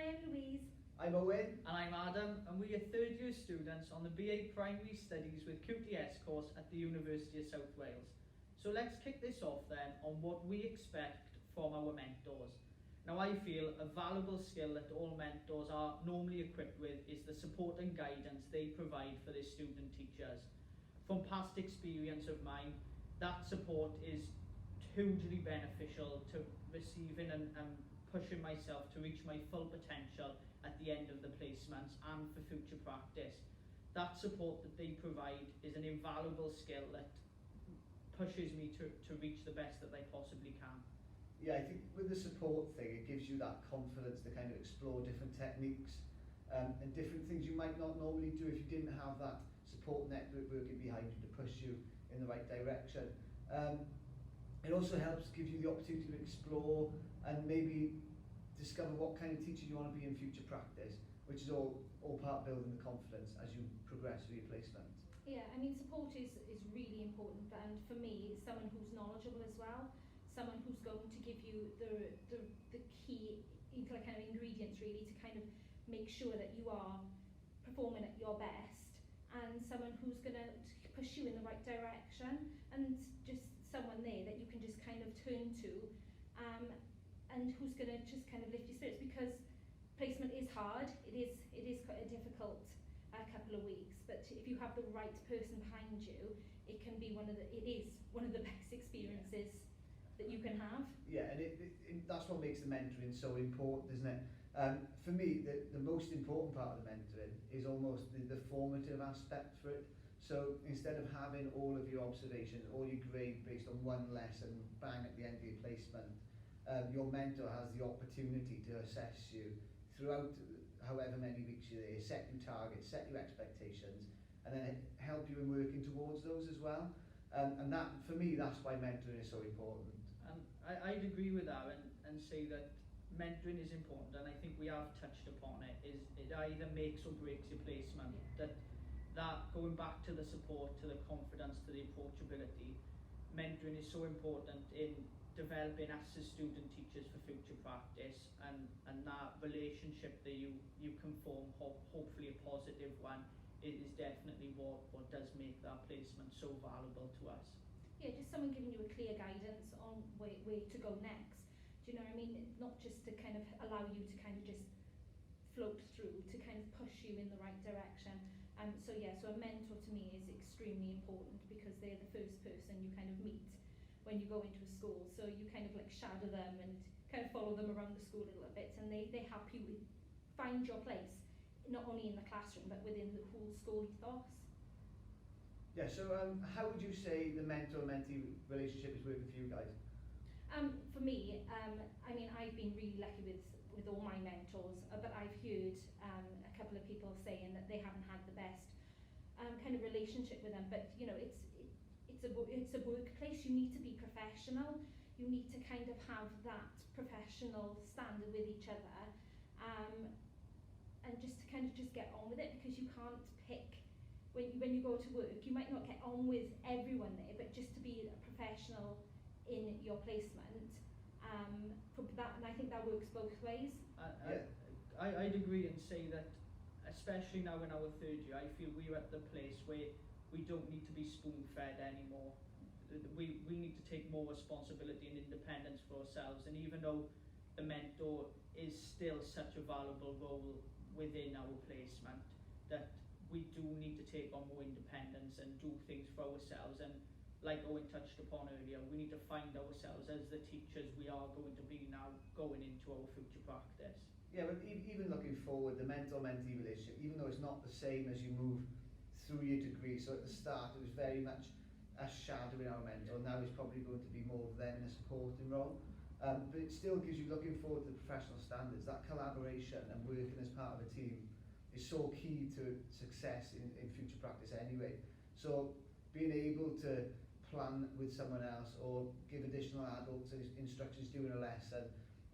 Hi, I'm Louise. I'm Owen. And I'm Adam, and we are third year students on the BA Primary Studies with QTS course at the University of South Wales. So let's kick this off then on what we expect from our mentors. Now I feel a valuable skill that all mentors are normally equipped with is the support and guidance they provide for their student teachers. From past experience of mine, that support is hugely beneficial to receiving and pushing myself to reach my full potential at the end of the placements and for future practice. That support that they provide is an invaluable skill that pushes me to reach the best that I possibly can. Yeah, I think with the support thing, it gives you that confidence to kind of explore different techniques and different things you might not normally do if you didn't have that support network working behind you to push you in the right direction. It also helps give you the opportunity to explore and maybe discover what kind of teacher you want to be in future practice, which is all part of building the confidence as you progress through your placement. Yeah, I mean, support is really important, and for me, someone who's knowledgeable as well, someone who's going to give you the key kind of ingredients really to kind of make sure that you are performing at your best, and someone who's going to push you in the right direction, and just someone there that you can just kind of turn to, and who's going to just kind of lift your spirits, because placement is hard. It is quite a difficult couple of weeks, but if you have the right person behind you, it is one of the best experiences that you can have. Yeah, and that's what makes the mentoring so important, isn't it? For me, the most important part of the mentoring is almost the formative aspect for it. So instead of having all of your observations, all your grade based on one lesson, bang at the end of your placement, your mentor has the opportunity to assess you throughout however many weeks you're there, set you targets, set you expectations, and then help you in working towards those as well. And that, for me, that's why mentoring is so important. I'd agree with that and say that mentoring is important, and I think we have touched upon it. Is it either makes or breaks your placement. That going back to the support, to the confidence, to the approachability, mentoring is so important in developing us as student teachers for future practice, and that relationship that you can form, hopefully a positive one, is definitely what does make that placement so valuable to us. Yeah, just someone giving you a clear guidance on where to go next. Do you know what I mean? Not just to kind of allow you to kind of just float through, to kind of push you in the right direction. So a mentor to me is extremely important, because they're the first person you kind of meet when you go into a school. So you kind of like shadow them and kind of follow them around the school a little bit, and they help you find your place, not only in the classroom but within the whole school ethos. Yeah, so how would you say the mentor-mentee relationship is working for you guys? For me, I mean, I've been really lucky with all my mentors, but I've heard a couple of people saying that they haven't had the best kind of relationship with them. But you know, it's a workplace. You need to be professional. You need to kind of have that professional standard with each other, and just to kind of just get on with it, because you can't pick. When you go to work, you might not get on with everyone there, but just to be a professional in your placement, for that, and I think that works both ways. I'd agree and say that, especially now in our third year, I feel we're at the place where we don't need to be spoon-fed anymore. We need to take more responsibility and independence for ourselves, and even though the mentor is still such a valuable role within our placement, that we do need to take on more independence and do things for ourselves. And like Owen touched upon earlier, we need to find ourselves as the teachers we are going to be now going into our future practice. Yeah, but even looking forward, the mentor-mentee relationship, even though it's not the same as you move through your degree, so at the start it was very much us shadowing our mentor, now it's probably going to be more of them in a supporting role. But it still gives you, looking forward to the professional standards, that collaboration and working as part of a team is so key to success in future practice anyway. So being able to plan with someone else or give additional adults instructions during a lesson,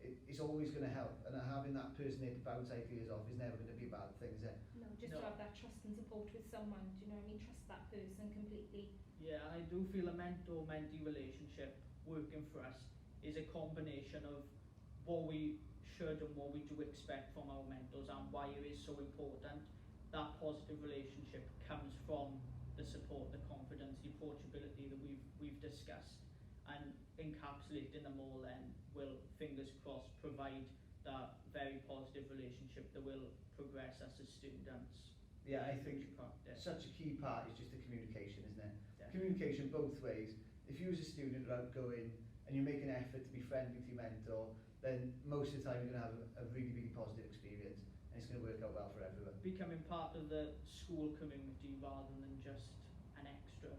it's always going to help, and having that person there to bounce ideas off is never going to be a bad thing, is it? No, just to have that trust and support with someone, do you know what I mean? Trust that person completely. Yeah, and I do feel a mentor-mentee relationship working for us is a combination of what we should and what we do expect from our mentors and why it is so important. That positive relationship comes from the support, the confidence, the approachability that we've discussed, and encapsulating them all then will, fingers crossed, provide that very positive relationship that will progress us as students. Yeah, I in think future practice. such a key part is just the communication, isn't it? Yeah. Communication both ways. If you as a student are outgoing and you make an effort to be friendly to your mentor, then most of the time you're going to have a really, really positive experience, and it's going to work out well for everyone. Becoming part of the school community rather than just an extra